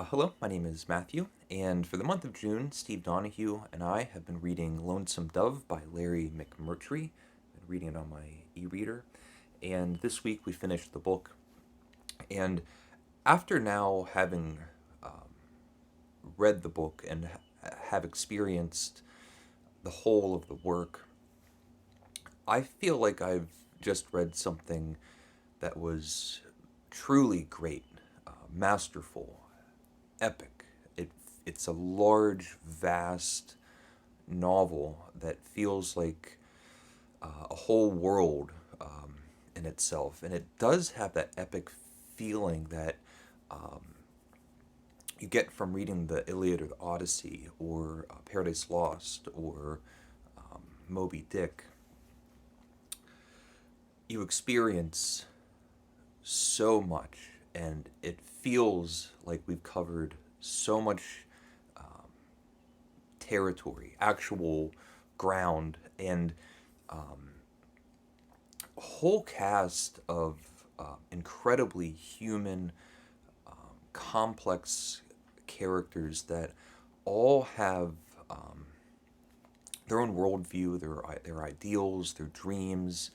Hello, my name is Matthew, and for the month of June, Steve Donahue and I have been reading Lonesome Dove by Larry McMurtry. Been reading it on my e-reader, and this week we finished the book. And after now having read the book and have experienced the whole of the work, I feel like I've just read something that was truly great, masterful, epic. It's a large, vast novel that feels like a whole world in itself, and it does have that epic feeling that you get from reading the Iliad or the Odyssey or Paradise Lost or Moby Dick. You experience so much, and it feels like we've covered so much territory, actual ground, and a whole cast of incredibly human, complex characters that all have their own worldview, their ideals, their dreams.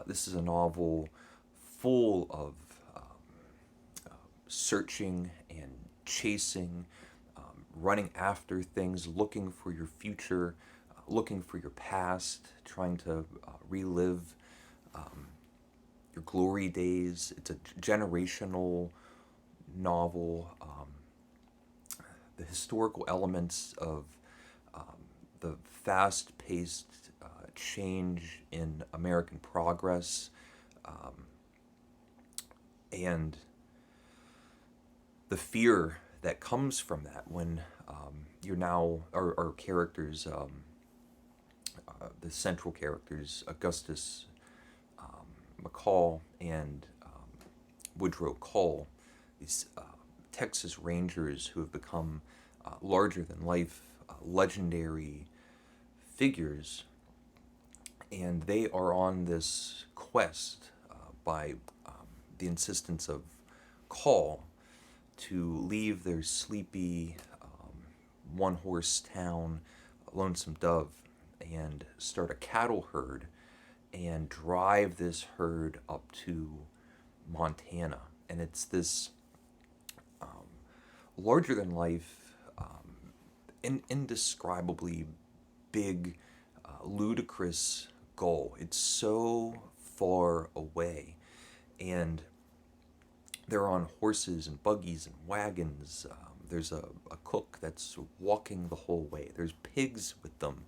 This is a novel full of searching and chasing, running after things, looking for your future, looking for your past, trying to relive your glory days. It's a generational novel. The historical elements of the fast paced change in American progress and the fear that comes from that when you're now, our characters, the central characters, Augustus McCall and Woodrow Cole, these Texas Rangers who have become larger than life, legendary figures, and they are on this quest by the insistence of Call to leave their sleepy one horse town, Lonesome Dove, and start a cattle herd and drive this herd up to Montana. And it's this larger than life, indescribably big, ludicrous goal. It's so far away. And they're on horses and buggies and wagons. There's a cook that's walking the whole way. There's pigs with them.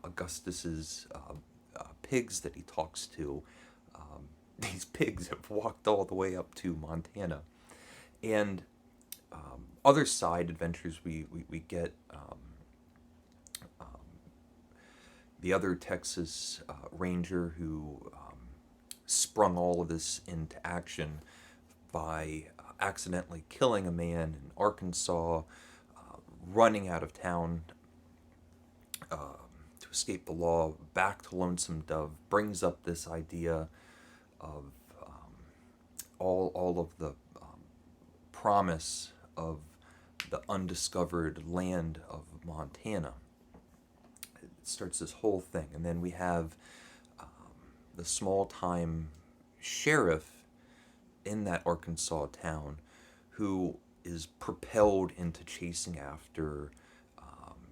Augustus's pigs that he talks to. These pigs have walked all the way up to Montana. And other side adventures we get the other Texas ranger who sprung all of this into action by accidentally killing a man in Arkansas, running out of town to escape the law, back to Lonesome Dove, brings up this idea of all of the promise of the undiscovered land of Montana. It starts this whole thing, and then we have the small-time sheriff in that Arkansas town who is propelled into chasing after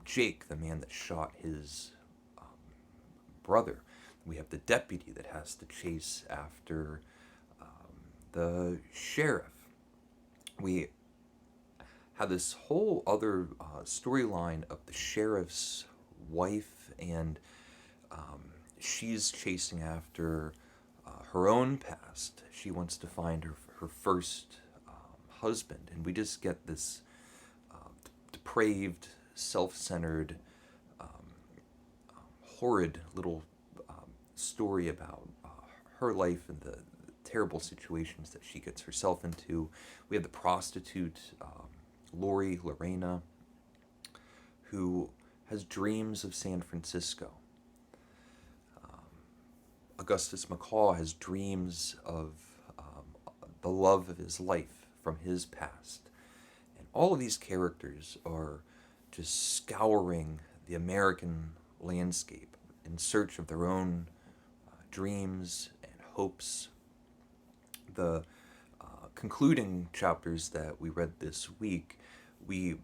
Jake, the man that shot his brother. We have the deputy that has to chase after the sheriff. We have this whole other storyline of the sheriff's wife, and she's chasing after her own past. She wants to find her first husband, and we just get this depraved, self-centered, horrid little story about her life and the terrible situations that she gets herself into. We have the prostitute, Lorena, who has dreams of San Francisco. Augustus McCall has dreams of the love of his life from his past. And all of these characters are just scouring the American landscape in search of their own dreams and hopes. The concluding chapters that we read this week, we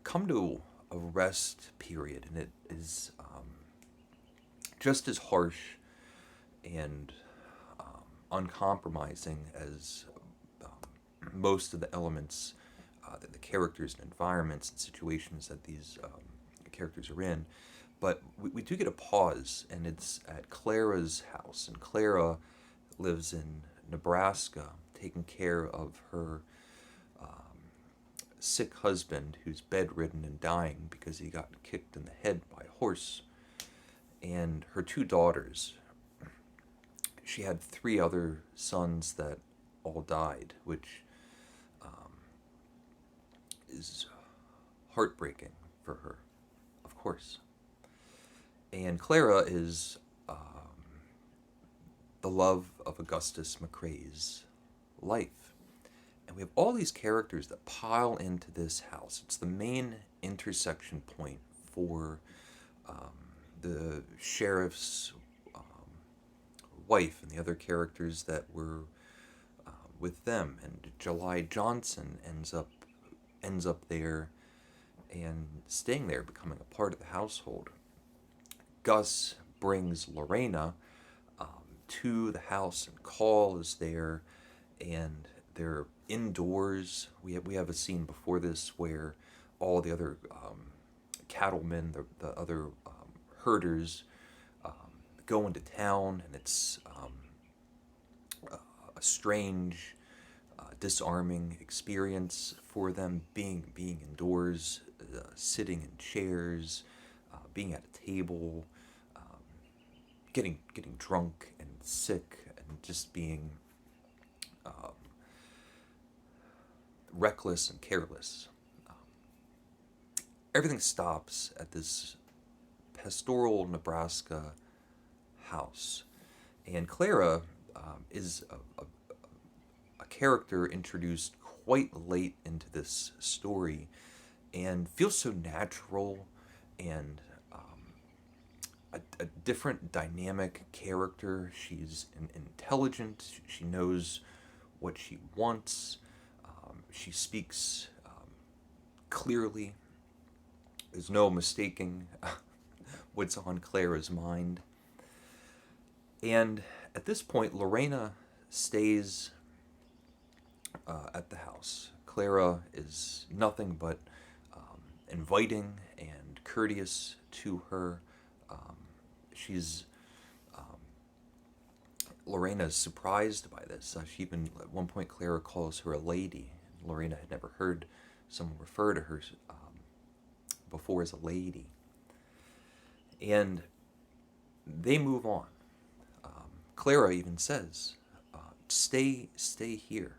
come to a rest period, and it is just as harsh and uncompromising as most of the elements that the characters and environments and situations that these characters are in. But we do get a pause, and it's at Clara's house. And Clara lives in Nebraska, taking care of her sick husband who's bedridden and dying because he got kicked in the head by a horse. And her two daughters. She had three other sons that all died, which is heartbreaking for her, of course. And Clara is the love of Augustus McRae's life. And we have all these characters that pile into this house. It's the main intersection point for the sheriff's wife and the other characters that were with them. And July Johnson ends up there and staying there, becoming a part of the household. Gus brings Lorena to the house, and Call is there, and they're indoors. We have a scene before this where all the other cattlemen, the other herders, go into town, and it's a strange, disarming experience for them, being indoors, sitting in chairs, being at a table, getting drunk and sick, and just being reckless and careless. Everything stops at this pastoral Nebraska house, and Clara is a character introduced quite late into this story, and feels so natural and a different dynamic character. She's intelligent. She knows what she wants. She speaks clearly. There's no mistaking what's on Clara's mind. And at this point, Lorena stays at the house. Clara is nothing but inviting and courteous to her. She's Lorena is surprised by this. She even, at one point, Clara calls her a lady. Lorena had never heard someone refer to her before as a lady. And they move on. Clara even says, stay here.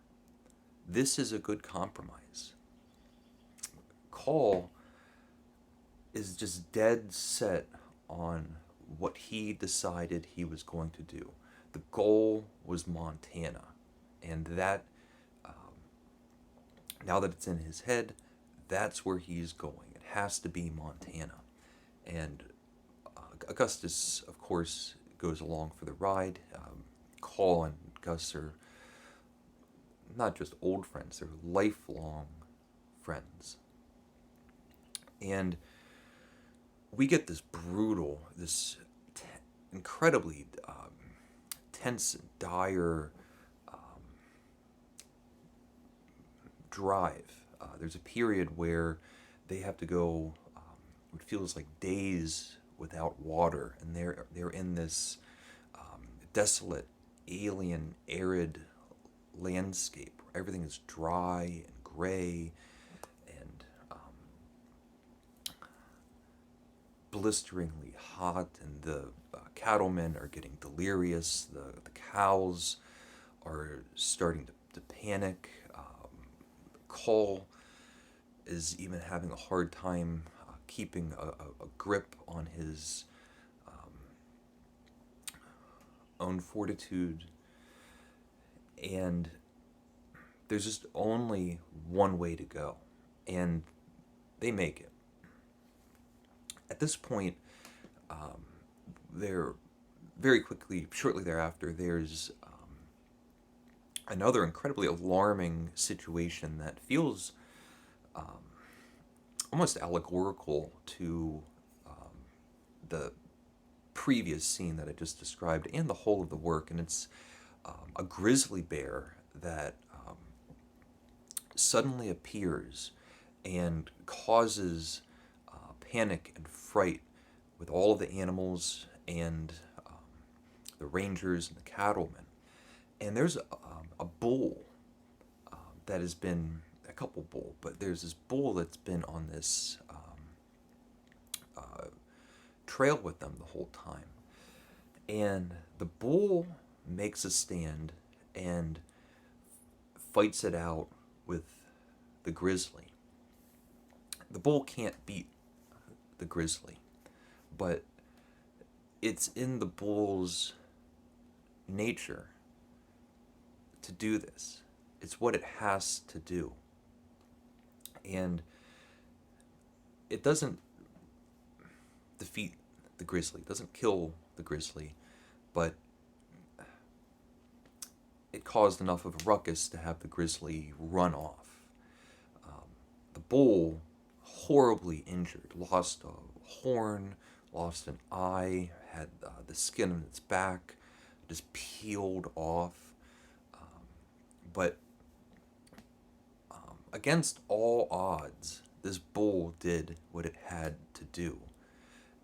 This is a good compromise. Call is just dead set on what he decided he was going to do. The goal was Montana, and that, now that it's in his head, that's where he's going. It has to be Montana. And Augustus, of course, goes along for the ride. Call and Gus are not just old friends, they're lifelong friends. And we get this brutal, this incredibly tense and dire drive. There's a period where they have to go, it feels like days without water, and they're in this desolate, alien, arid landscape where everything is dry and gray and blisteringly hot, and the cattlemen are getting delirious. The cows are starting to panic. Cole is even having a hard time keeping a grip on his own fortitude. And there's just only one way to go, and they make it. At this point, they're very quickly, shortly thereafter, there's another incredibly alarming situation that feels almost allegorical to the previous scene that I just described and the whole of the work, and it's a grizzly bear that suddenly appears and causes panic and fright with all of the animals and the rangers and the cattlemen. And there's a bull that has been, a couple bull, but there's this bull that's been on this trail with them the whole time. And the bull makes a stand and fights it out with the grizzly. The bull can't beat the grizzly, but it's in the bull's nature to do this. It's what it has to do. And it doesn't defeat the grizzly, it doesn't kill the grizzly, but it caused enough of a ruckus to have the grizzly run off. The bull, horribly injured, lost a horn, lost an eye, had the skin on its back just peeled off. But against all odds, this bull did what it had to do.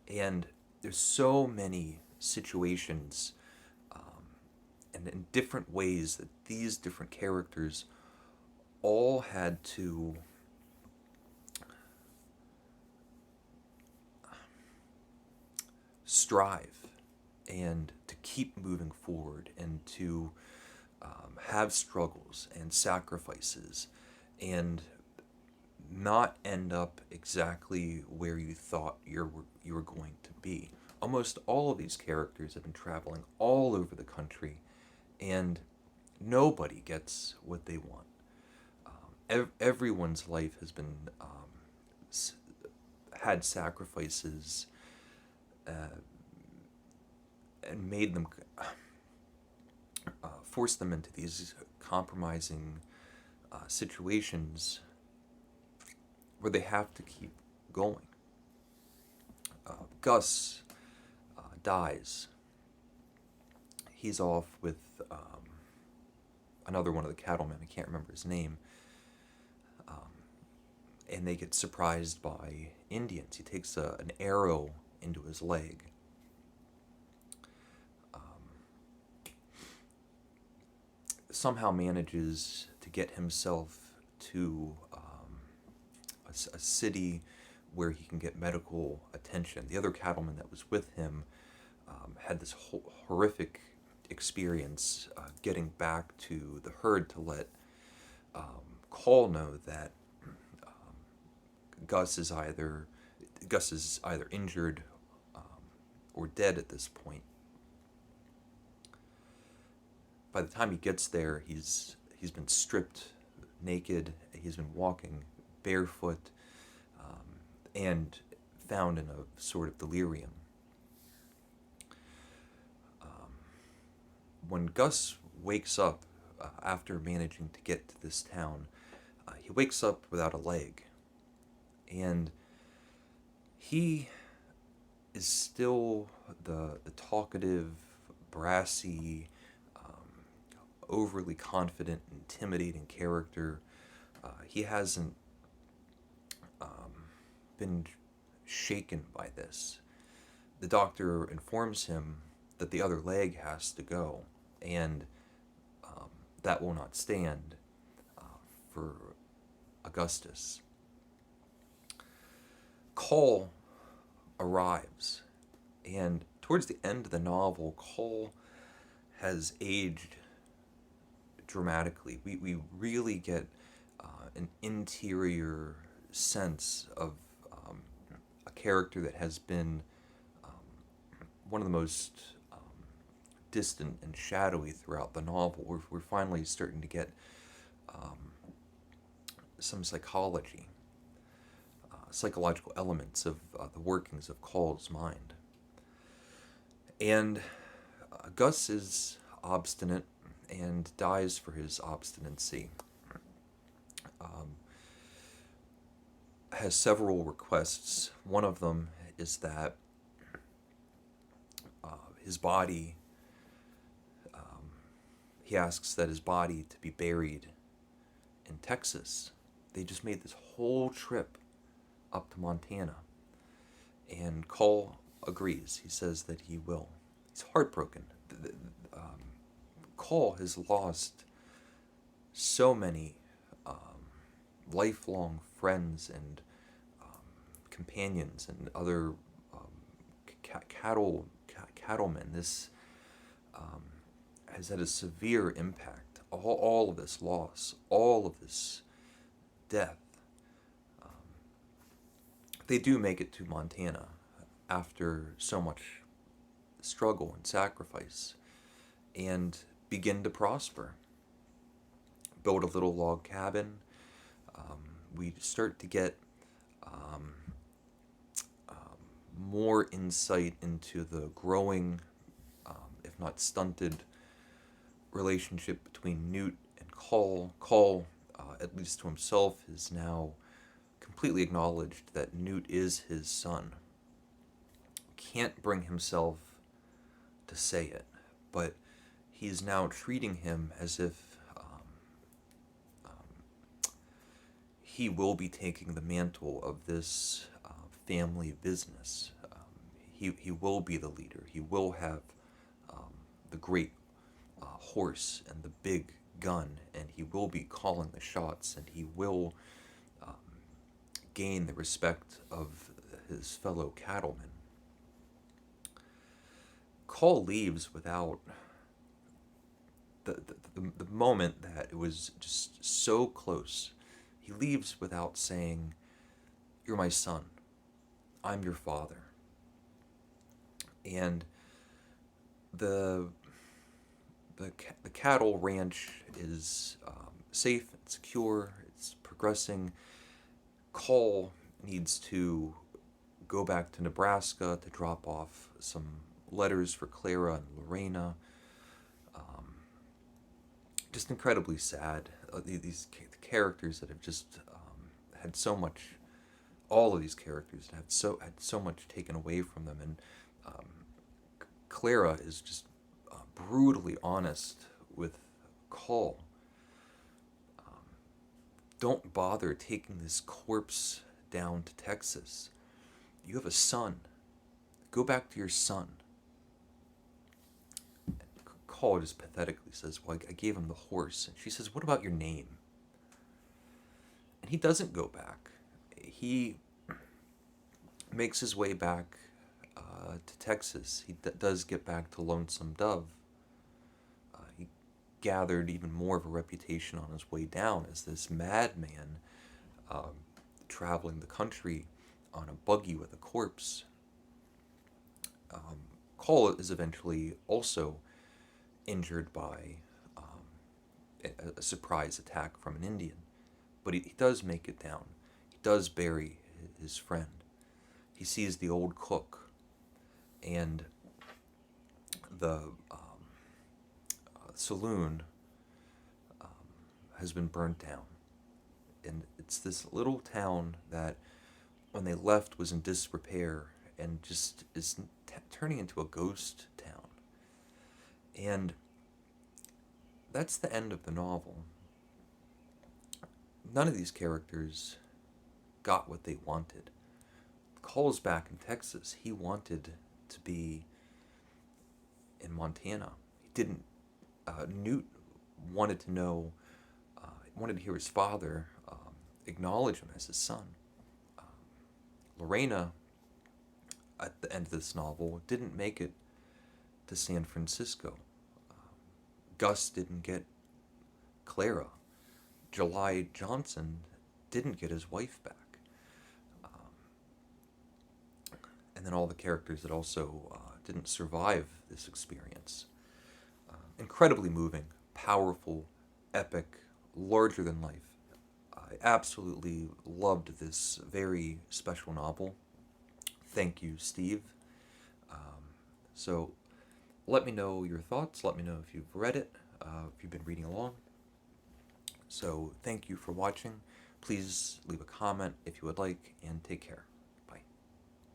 And there's so many situations and in different ways that these different characters all had to strive and to keep moving forward and to have struggles and sacrifices and not end up exactly where you thought you were going to be. Almost all of these characters have been traveling all over the country, and nobody gets what they want. Everyone's life has been had sacrifices and made them force them into these compromising situations where they have to keep going. Gus dies. He's off with another one of the cattlemen. I can't remember his name. And they get surprised by Indians. He takes an arrow into his leg. Somehow manages to get himself to a city where he can get medical attention. The other cattleman that was with him had this horrific experience getting back to the herd to let Call know that Gus is either injured or dead at this point. By the time he gets there, he's been stripped naked. He's been walking barefoot and found in a sort of delirium. When Gus wakes up after managing to get to this town, he wakes up without a leg. And he is still the talkative, brassy, overly confident, intimidating character. He hasn't been shaken by this. The doctor informs him that the other leg has to go, and that will not stand for Augustus. Cole arrives, and towards the end of the novel, Cole has aged dramatically. We really get an interior sense of a character that has been one of the most distant and shadowy throughout the novel. We're finally starting to get some psychological elements of the workings of Call's mind. And Gus is obstinate and dies for his obstinacy. Has several requests. One of them is that his body, he asks that his body to be buried in Texas. They just made this whole trip up to Montana. And Call agrees. He says that he will. He's heartbroken. Call has lost so many lifelong friends and companions and other cattlemen. This has had a severe impact. All of this loss, all of this death. They do make it to Montana after so much struggle and sacrifice and begin to prosper. Build a little log cabin. We start to get more insight into the growing, if not stunted, relationship between Newt and Call. Call, at least to himself, is now completely acknowledged that Newt is his son. Can't bring himself to say it, but he's now treating him as if he will be taking the mantle of this family business. He will be the leader. He will have the great horse and the big gun, and he will be calling the shots, and he will gain the respect of his fellow cattlemen. Call leaves without the moment that it was just so close. He leaves without saying, "You're my son. I'm your father." And the cattle ranch is safe and secure. It's progressing. Call needs to go back to Nebraska to drop off some letters for Clara and Lorena. Just incredibly sad. These characters that have just had so much. All of these characters had so much taken away from them, and Clara is just brutally honest with Call. Don't bother taking this corpse down to Texas. You have a son. Go back to your son. And Call just pathetically says, "Well, I gave him the horse." And she says, "What about your name?" And he doesn't go back. He makes his way back to Texas. He does get back to Lonesome Dove. He gathered even more of a reputation on his way down as this madman traveling the country on a buggy with a corpse. Call is eventually also injured by a surprise attack from an Indian, but he does make it down. He does bury his friend. He sees the old cook, and the saloon has been burnt down. And it's this little town that, when they left, was in disrepair and just is turning into a ghost town. And that's the end of the novel. None of these characters got what they wanted. Call's back in Texas. He wanted to be in Montana. He didn't. Newt wanted to know, wanted to hear his father acknowledge him as his son. Lorena, at the end of this novel, didn't make it to San Francisco. Gus didn't get Clara. July Johnson didn't get his wife back. And then all the characters that also didn't survive this experience. Incredibly moving, powerful, epic, larger than life. I absolutely loved this very special novel. Thank you, Steve. So let me know your thoughts. Let me know if you've read it, if you've been reading along. So thank you for watching. Please leave a comment if you would like, and take care.